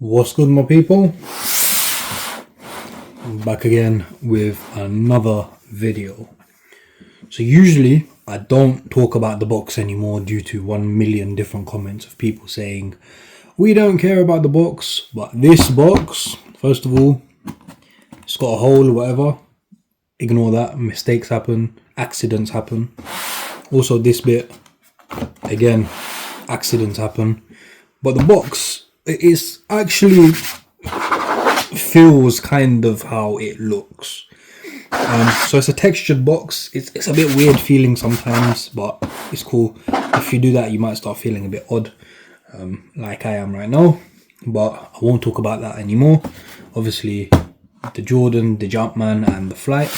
What's good, my people? I'm back again with another video. So usually I don't talk about the box anymore due to 1 million different comments of people saying we don't care about the box. But this box, first of all, it's got a hole or whatever. Ignore that. Mistakes happen, accidents happen. Also this bit, again, accidents happen. But the box, it is actually feels kind of how it looks. So it's a textured box. It's a bit weird feeling sometimes, but it's cool. If you do that, you might start feeling a bit odd, like I am right now. But I won't talk about that anymore. Obviously, the Jordan, the Jumpman, and the Flight.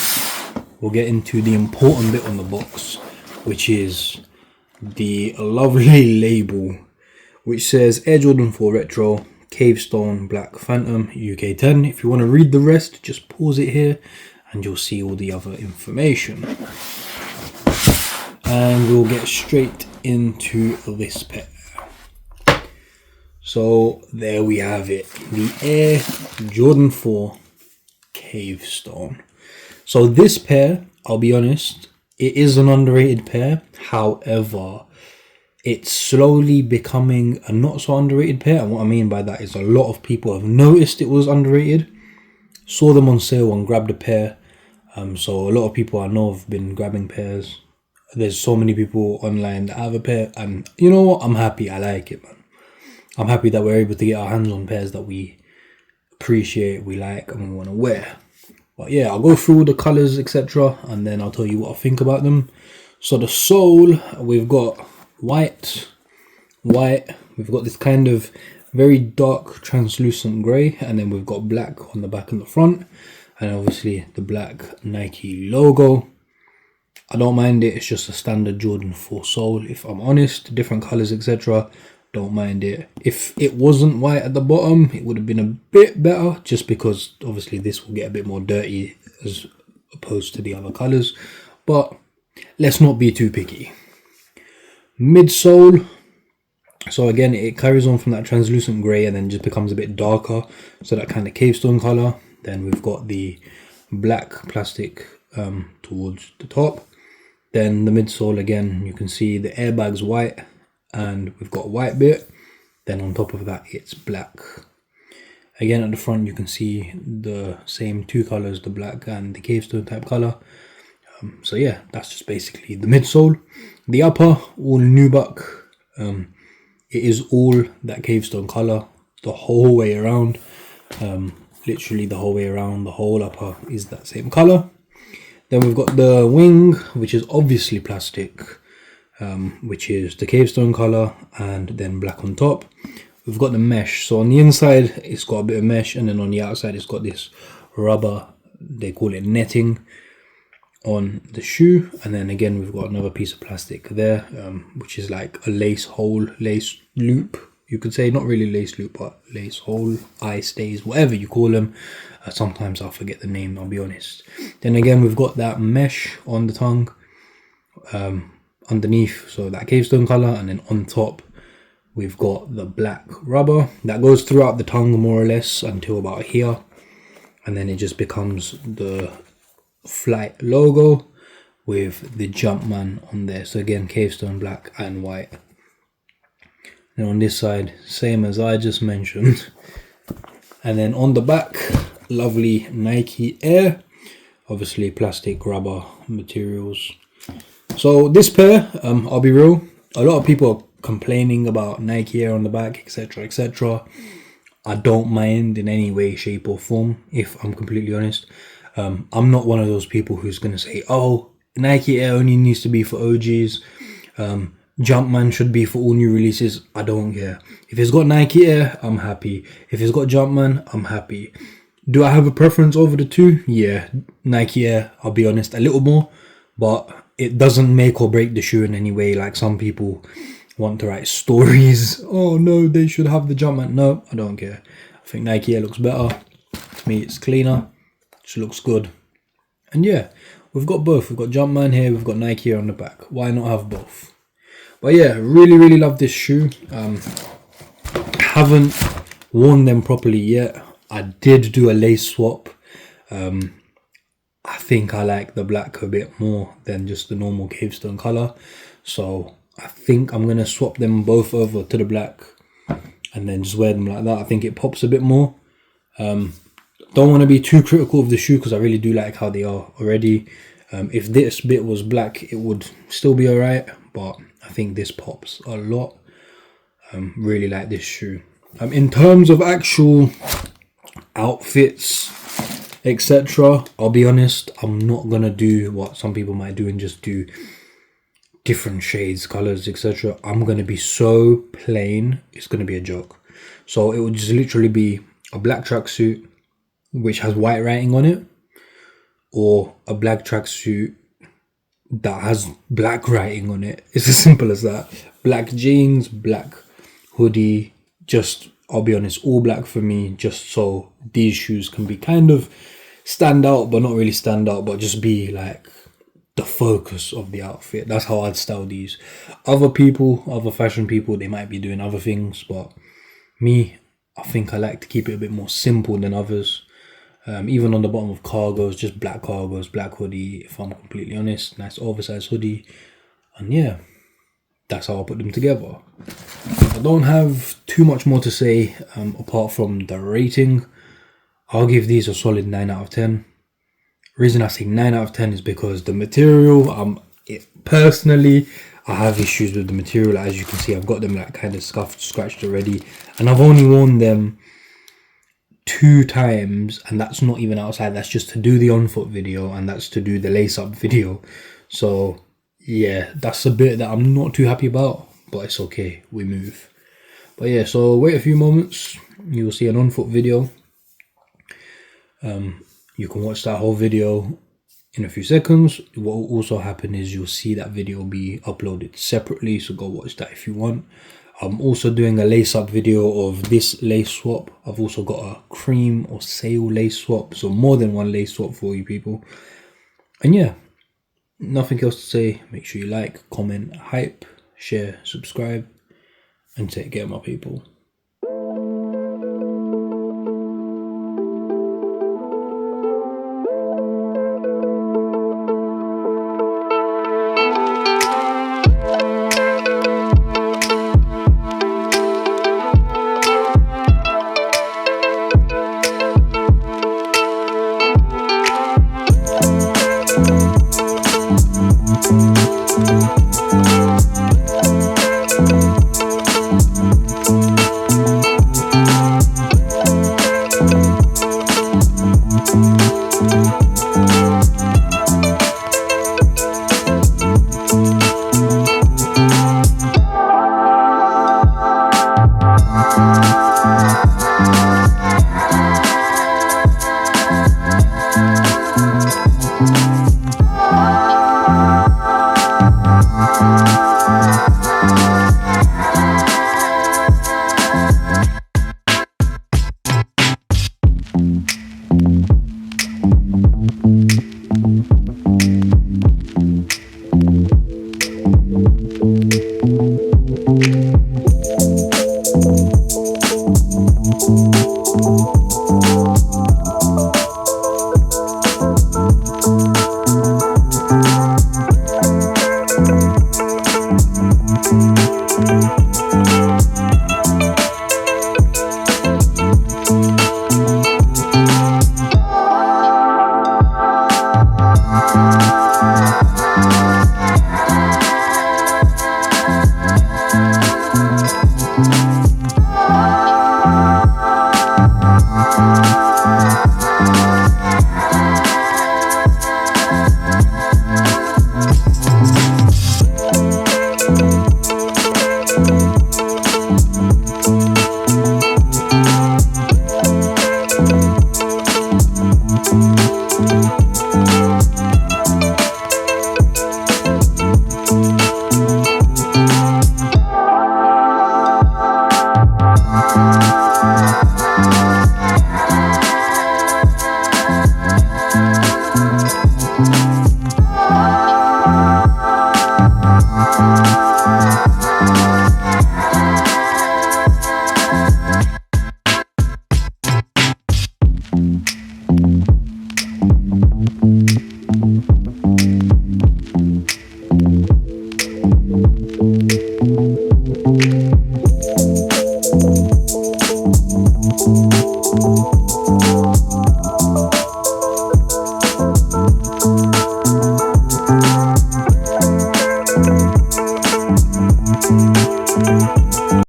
We'll get into the important bit on the box, which is the lovely label, which says Air Jordan 4 Retro, Cavestone, Black Phantom, UK 10. If you want to read the rest, just pause it here and you'll see all the other information. And we'll get straight into this pair. So there we have it, the Air Jordan 4 Cavestone. So this pair, I'll be honest, it is an underrated pair. However, it's slowly becoming a not so underrated pair, and what I mean by that is a lot of people have noticed it was underrated, saw them on sale and grabbed a pair. So a lot of people I know have been grabbing pairs. There's so many people online that have a pair, and you know what, I'm happy. I like it, man. I'm happy that we're able to get our hands on pairs that we appreciate, we like, and we want to wear. But yeah, I'll go through the colors, etc., and then I'll tell you what I think about them. So the sole, we've got white, we've got this kind of very dark translucent grey, and then we've got black on the back and the front, and obviously the black Nike logo. I don't mind it, it's just a standard Jordan 4 sole, if I'm honest. Different colours, etc., don't mind it. If it wasn't white at the bottom, it would have been a bit better, just because obviously this will get a bit more dirty as opposed to the other colours, but let's not be too picky. Midsole, so again it carries on from that translucent grey and then just becomes a bit darker, so that kind of Cavestone colour. Then we've got the black plastic towards the top. Then the midsole, again you can see the airbag's white and we've got a white bit. Then on top of that it's black. Again at the front you can see the same two colours, the black and the Cavestone type colour. So yeah, that's just basically the midsole. The upper, all nubuck. It is all that Cavestone colour the whole way around. Literally the whole way around, the whole upper is that same colour. Then we've got the wing, which is obviously plastic, which is the Cavestone colour, and then black on top. We've got the mesh. So on the inside it's got a bit of mesh, and then on the outside it's got this rubber, they call it netting, on the shoe. And then again we've got another piece of plastic there, which is like a lace hole, lace loop, you could say. Not really lace loop, but lace hole, eye stays, whatever you call them. Sometimes I'll forget the name, I'll be honest. Then again we've got that mesh on the tongue, underneath, so that Cavestone colour, and then on top we've got the black rubber that goes throughout the tongue more or less until about here, and then it just becomes the Flight logo with the Jumpman on there. So again, Cavestone black and white. And on this side, same as I just mentioned. And then on the back, lovely Nike Air, obviously plastic rubber materials. So this pair, I'll be real, a lot of people are complaining about Nike Air on the back, etc., etc. I don't mind in any way, shape or form, if I'm completely honest. I'm not one of those people who's going to say, oh, Nike Air only needs to be for OGs, Jumpman should be for all new releases. I don't care. If it's got Nike Air, I'm happy. If it's got Jumpman, I'm happy. Do I have a preference over the two? Yeah, Nike Air, I'll be honest, a little more, but it doesn't make or break the shoe in any way. Like some people want to write stories, oh no, they should have the Jumpman. No, I don't care. I think Nike Air looks better. To me, it's cleaner. Looks good. And yeah, we've got both. We've got Jumpman here, we've got Nike Air on the back. Why not have both? But yeah, really love this shoe. Haven't worn them properly yet. I did do a lace swap. I think I like the black a bit more than just the normal Cavestone color, so I think I'm gonna swap them both over to the black and then just wear them like that. I think it pops a bit more. Don't want to be too critical of the shoe because I really do like how they are already. If this bit was black, it would still be alright, but I think this pops a lot. Really like this shoe. In terms of actual outfits, etc., I'll be honest, I'm not gonna do what some people might do and just do different shades, colors, etc. I'm gonna be so plain, it's gonna be a joke. So it would just literally be a black tracksuit which has white writing on it, or a black tracksuit that has black writing on it. It's as simple as that. Black jeans, black hoodie, just, I'll be honest, all black for me, just so these shoes can be kind of stand out, but not really stand out, but just be like the focus of the outfit. That's how I'd style these. Other people, other fashion people, they might be doing other things, but me, I think I like to keep it a bit more simple than others. Even on the bottom of cargos, just black cargos, black hoodie, if I'm completely honest, nice oversized hoodie, and yeah, that's how I put them together. I don't have too much more to say apart from the rating. I'll give these a solid 9 out of 10. Reason I say 9 out of 10 is because the material, personally, I have issues with the material. As you can see, I've got them like kind of scuffed, scratched already, and I've only worn them 2 times, and that's not even outside. That's just to do the on foot video, and that's to do the lace up video. So yeah, that's a bit that I'm not too happy about, but it's okay, we move. But yeah, so wait a few moments, you will see an on foot video. You can watch that whole video in a few seconds. What will also happen is you'll see that video be uploaded separately, so go watch that if you want. I'm also doing a lace up video of this lace swap. I've also got a cream or sail lace swap, so more than one lace swap for you people. And yeah, nothing else to say. Make sure you like, comment, hype, share, subscribe, and take care, my people.